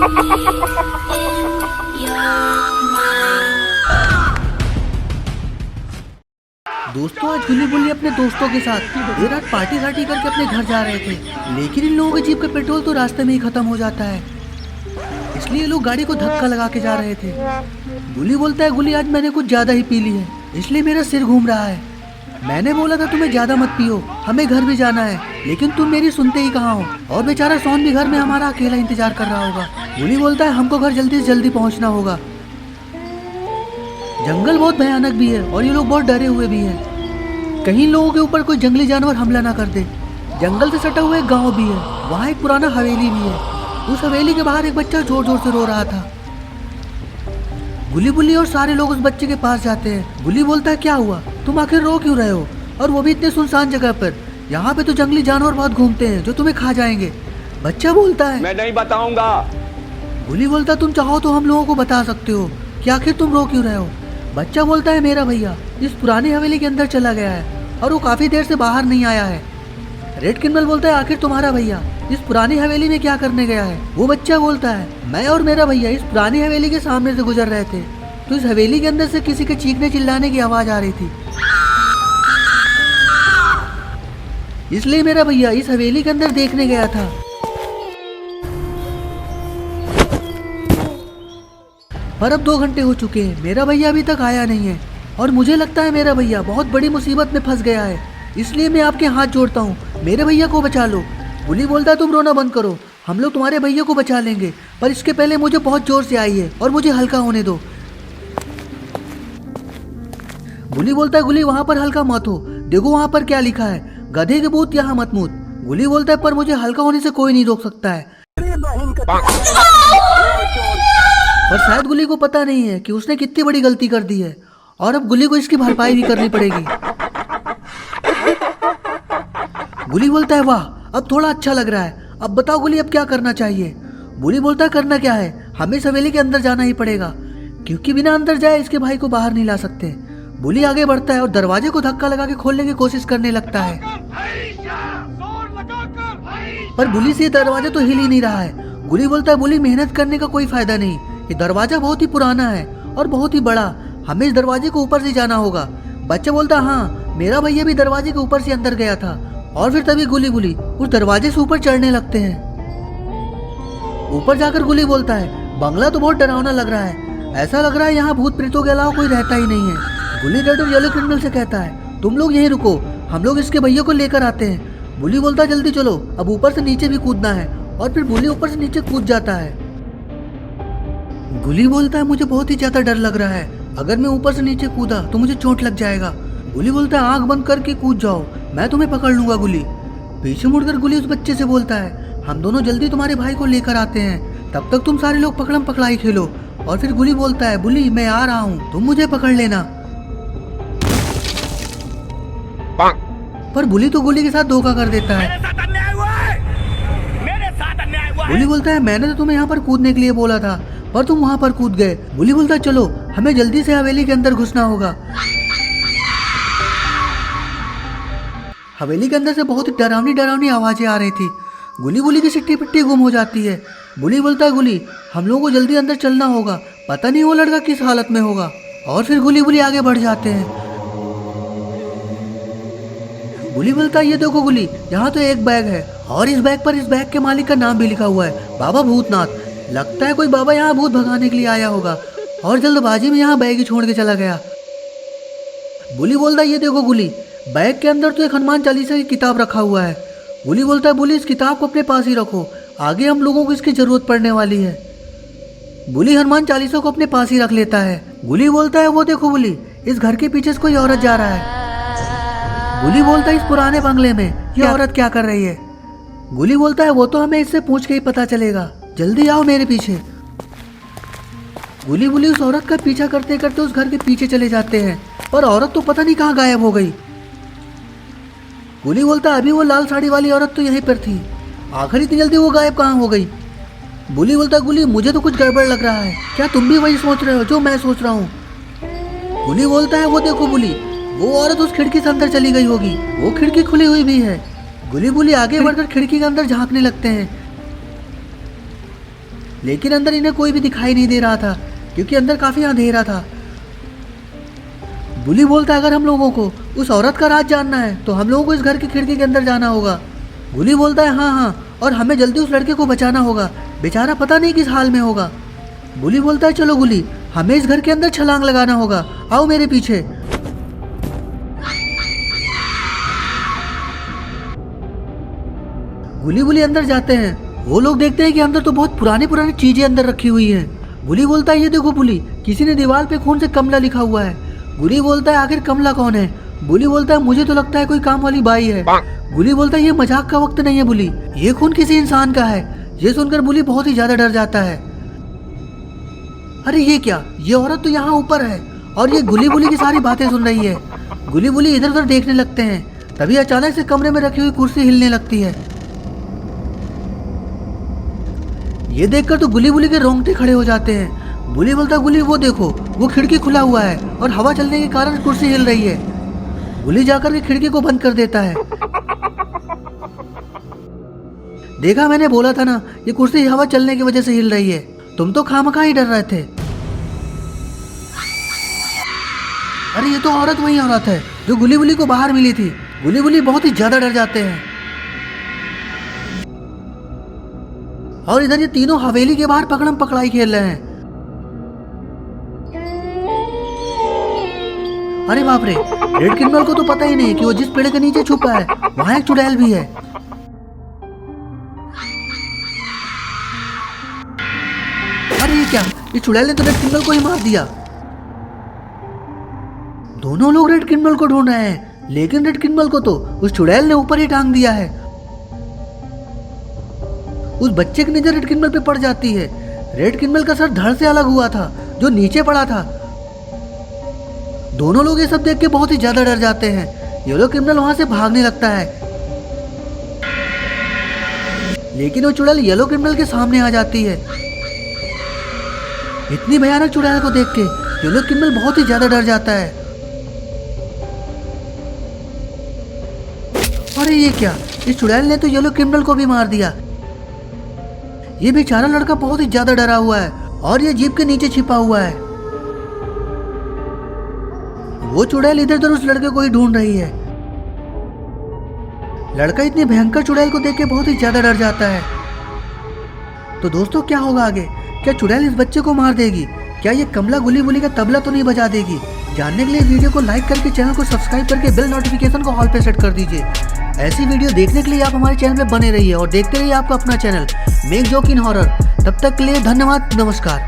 दोस्तों, आज गुल्ली बुल्ली अपने दोस्तों के साथ देर रात पार्टी सार्टी करके अपने घर जा रहे थे, लेकिन इन लोगों के जीप का पेट्रोल तो रास्ते में ही खत्म हो जाता है, इसलिए लोग गाड़ी को धक्का लगा के जा रहे थे। गुल्ली बोलता है, गुल्ली आज मैंने कुछ ज्यादा ही पी ली है, इसलिए मेरा सिर घूम रहा है। मैंने बोला था तुम्हें ज्यादा मत पियो, हमें घर भी जाना है, लेकिन तुम मेरी सुनते ही कहाँ हो। और बेचारा सोन भी घर में हमारा अकेला इंतजार कर रहा होगा। गुल्ली बोलता है, हमको घर जल्दी से जल्दी पहुँचना होगा। जंगल बहुत भयानक भी है और ये लोग बहुत डरे हुए भी हैं। कहीं लोगों के ऊपर कोई जंगली जानवर हमला ना कर दे। जंगल से सटा हुआ एक गांव भी है, वहाँ एक पुराना हवेली भी है। उस हवेली के बाहर एक बच्चा जोर जोर से रो रहा था। गुल्ली बुल्ली और सारे लोग उस बच्चे के पास जाते हैं। गुल्ली बोलता है, क्या हुआ, तुम आखिर रो क्यों रहे हो, और वो भी इतने सुनसान जगह पर। यहाँ पे तो जंगली जानवर बहुत घूमते हैं जो तुम्हें खा जाएंगे। बच्चा बोलता है, मैं नहीं बताऊंगा। गुल्ली बोलता है, तुम चाहो तो हम लोगों को बता सकते हो कि आखिर तुम रो क्यों रहे हो। बच्चा बोलता है, मेरा भैया इस पुरानी हवेली के अंदर चला गया है और वो काफी देर से बाहर नहीं आया है। रेड किन्नल बोलता है, आखिर तुम्हारा भैया इस पुरानी हवेली में क्या करने गया है। वो बच्चा बोलता है, मैं और मेरा भैया इस पुरानी हवेली के सामने से गुजर रहे थे, तो इस हवेली के अंदर से किसी के चीखने चिल्लाने की आवाज आ रही थी, इसलिए मेरा भैया इस हवेली के अंदर देखने गया था। पर अब 2 घंटे हो चुके हैं, मेरा भैया अभी तक आया नहीं है और मुझे लगता है मेरा भैया बहुत बड़ी मुसीबत में फंस गया है, इसलिए मैं आपके हाथ जोड़ता हूँ, मेरे भैया को बचा लो। गुल्ली बोलता है, तुम रोना बंद करो, हम लोग तुम्हारे भैया को बचा लेंगे, पर इसके पहले मुझे बहुत जोर से आई है और मुझे हल्का होने दो। गुल्ली बोलता है, गुल्ली वहाँ पर हल्का मत हो, देखो वहाँ पर क्या लिखा है, गधे के भूत यहाँ मत मूत। गुल्ली बोलता है, पर मुझे हल्का होने से कोई नहीं रोक सकता है। पर शायद गुल्ली को पता नहीं है कि उसने कितनी बड़ी गलती कर दी है और अब गुल्ली को इसकी भरपाई भी करनी पड़ेगी। गुल्ली बोलता है, वाह अब थोड़ा अच्छा लग रहा है, अब बताओ गुल्ली अब क्या करना चाहिए। गुल्ली बोलता है, करना क्या है, हमें इस हवेली के अंदर जाना ही पड़ेगा, क्योंकि बिना अंदर जाए इसके भाई को बाहर नहीं ला सकते। गुल्ली आगे बढ़ता है और दरवाजे को धक्का लगा के खोलने की कोशिश करने लगता है, पर गुल्ली से दरवाजा तो हिल ही नहीं रहा है। गुल्ली बोलता है, गुल्ली मेहनत करने का कोई फायदा नहीं, ये दरवाजा बहुत ही पुराना है और बहुत ही बड़ा, हमें इस दरवाजे को ऊपर से जाना होगा। बच्चा बोलता है, हाँ मेरा भैया भी दरवाजे के ऊपर से अंदर गया था। और फिर तभी गुल्ली बुल्ली उस दरवाजे से ऊपर चढ़ने लगते हैं। ऊपर जाकर गुल्ली बोलता है, बंगला तो बहुत डरावना लग रहा है, ऐसा लग रहा है यहाँ भूत प्रेतों के अलावा कोई रहता ही नहीं है। गुल्ली रेड और येलो क्रिमिनल से कहता है, तुम लोग यहीं रुको, हम लोग इसके भैया को लेकर आते हैं। गुल्ली बोलता है, जल्दी चलो, अब ऊपर से नीचे भी कूदना है। और फिर गुल्ली ऊपर से नीचे कूद जाता है। गुल्ली बोलता है, मुझे बहुत ही ज्यादा डर लग रहा है, अगर मैं ऊपर से नीचे कूदा तो मुझे चोट लग जाएगा। गुल्ली बोलता है, आंख बंद करके कूद जाओ, मैं तुम्हें पकड़ लूंगा। गुल्ली पीछे मुड़कर गुल्ली उस बच्चे से बोलता है, हम दोनों जल्दी तुम्हारे भाई को लेकर आते हैं, तब तक तुम सारे लोग पकड़म पकड़ाई खेलो। और फिर गुल्ली बोलता है, बुल्ली मैं आ रहा हूँ, तुम मुझे पकड़ लेना। पर बुल्ली तो गुल्ली के साथ धोखा कर देता है। बुल्ली बोलता है, मैंने तो तुम्हें यहाँ पर कूदने के लिए बोला था, पर तुम वहाँ पर कूद गए। बुल्ली बोलता है, चलो हमें जल्दी से हवेली के अंदर घुसना होगा। हवेली के अंदर से बहुत ही डरावनी आवाजें आ रही थी। गुल्ली बुल्ली की सिट्टी पिट्टी गुम हो जाती है। बुल्ली बोलता है, गुल्ली हम लोगों को जल्दी अंदर चलना होगा, पता नहीं वो लड़का किस हालत में होगा। और फिर गुल्ली बुल्ली आगे बढ़ जाते हैं। गुल्ली बोलता है, ये देखो गुल्ली, यहाँ तो एक बैग है और इस बैग के मालिक का नाम भी लिखा हुआ है, बाबा भूतनाथ। लगता है कोई बाबा यहाँ भूत भगाने के लिए आया होगा और जल्दबाजी में यहाँ बैग ही छोड़ के चला गया। बुल्ली बोलता है, ये देखो गुल्ली, बैग के अंदर तो एक हनुमान चालीसा की किताब रखा हुआ है। गुल्ली बोलता है, बुल्ली इस किताब को अपने पास ही रखो, आगे हम लोगों को इसकी जरूरत पड़ने वाली है। बुल्ली हनुमान चालीसा को अपने पास ही रख लेता है। गुल्ली बोलता है, वो देखो बुल्ली, इस घर के पीछे से कोई औरत जा रहा है। गुल्ली बोलता है, इस पुराने बंगले में ये औरत क्या कर रही है। गुल्ली बोलता है, वो तो हमें इससे पूछ के ही पता चलेगा, जल्दी आओ मेरे पीछे। गुल्ली बुल्ली उस औरत का पीछा करते करते उस घर के पीछे चले जाते हैं, पर औरत तो पता नहीं कहाँ गायब हो गई। गुल्ली बोलता है, अभी वो लाल साड़ी वाली औरत तो यहीं पर थी, आखिर इतनी जल्दी वो गायब कहाँ हो गई। बुल्ली बोलता है, गुल्ली मुझे तो कुछ गड़बड़ लग रहा है, क्या तुम भी वही सोच रहे हो जो मैं सोच रहा हूँ। गुल्ली बोलता है, वो देखो बुल्ली, वो औरत उस खिड़की से अंदर चली गई होगी, वो खिड़की खुली हुई भी है। गुल्ली बुल्ली आगे बढ़कर खिड़की के अंदर झांकने लगते हैं। लेकिन अंदर इन्हें कोई भी दिखाई नहीं दे रहा था क्योंकि अंदर काफी अंधेरा था। बुली बोलता है अगर हम लोगों को उस औरत का राज जानना है तो हम लोगों को इस घर की खिड़की के अंदर जाना होगा। बुली बोलता है हाँ हाँ, और हमें जल्दी उस लड़के को बचाना होगा, बेचारा पता नहीं किस हाल में होगा। बुली बोलता है चलो गुली, हमें इस घर के अंदर छलांग लगाना होगा, आओ मेरे पीछे। गुली बुली अंदर जाते हैं। वो लोग देखते हैं कि अंदर तो बहुत पुरानी पुरानी चीजें अंदर रखी हुई हैं। बुली बोलता है ये देखो बुली, किसी ने दीवार पे खून से कमला लिखा हुआ है। गुली बोलता है आखिर कमला कौन है? बुली बोलता है मुझे तो लगता है कोई काम वाली बाई है। गुली बोलता है ये मजाक का वक्त नहीं है बुली, ये खून किसी इंसान का है। ये सुनकर बुली बहुत ही ज्यादा डर जाता है। अरे ये क्या, ये औरत तो यहाँ ऊपर है और ये गुली बुली की सारी बातें सुन रही है। गुली बुली इधर उधर देखने लगते हैं। तभी अचानक से कमरे में रखी हुई कुर्सी हिलने लगती है। ये देखकर तो गुली बुली के रोंगटे खड़े हो जाते हैं। बुली बोलता है गुली वो देखो, वो खिड़की खुला हुआ है और हवा चलने के कारण कुर्सी हिल रही है। गुली जाकर के खिड़की को बंद कर देता है। देखा, मैंने बोला था ना, ये कुर्सी हवा चलने की वजह से हिल रही है। तुम तो खामखा ही डर रहे थे। अरे ये तो औरत वही औरत है जो गुली बुली को बाहर मिली थी। गुली बुली बहुत ही ज्यादा डर जाते हैं। और इधर ये तीनों हवेली के बाहर पकड़म पकड़ाई खेल रहे हैं। अरे बाप रे, रेड क्रिमिनल को तो पता ही नहीं कि वो जिस पेड़ के नीचे छुपा है वहां एक चुड़ैल भी है। अरे ये क्या, इस चुड़ैल ने तो रेड क्रिमिनल को ही मार दिया। दोनों लोग रेड क्रिमिनल को ढूंढ रहे हैं, लेकिन रेड क्रिमिनल को तो उस चुड़ैल ने ऊपर ही टांग दिया है। उस बच्चे की नजर रेड क्रिमिनल पे पड़ जाती है। रेड क्रिमिनल का सर धड़ से अलग हुआ था जो नीचे पड़ा था। दोनों लोग ये सब देख के बहुत ही ज्यादा डर जाते हैं। येलो क्रिमिनल वहां से भागने लगता है, लेकिन वो चुड़ैल येलो क्रिमिनल के सामने आ जाती है। इतनी भयानक चुड़ैल को देख के येलो क्रिमिनल बहुत ही ज्यादा डर जाता है। अरे ये क्या, इस चुड़ैल ने तो येलो क्रिमिनल को भी मार दिया। ये बेचारा लड़का बहुत ही ज्यादा डरा हुआ है और ये जीप के नीचे छिपा हुआ है। वो चुड़ैल इधर उधर उस लड़के को ही ढूंढ रही है। लड़का इतनी भयंकर चुड़ैल को देख के बहुत ही ज्यादा डर जाता है। तो दोस्तों क्या होगा आगे? क्या चुड़ैल इस बच्चे को मार देगी? क्या ये कमला गुली बुली का तबला तो नहीं बजा देगी? जानने के लिए वीडियो को लाइक करके चैनल को सब्सक्राइब करके बेल नोटिफिकेशन को ऑल पे सेट कर दीजिए। ऐसी वीडियो देखने के लिए आप हमारे चैनल में बने रहिए और देखते रहिए आपका अपना channel make joke in horror. तब तक के लिए धन्यवाद, नमस्कार।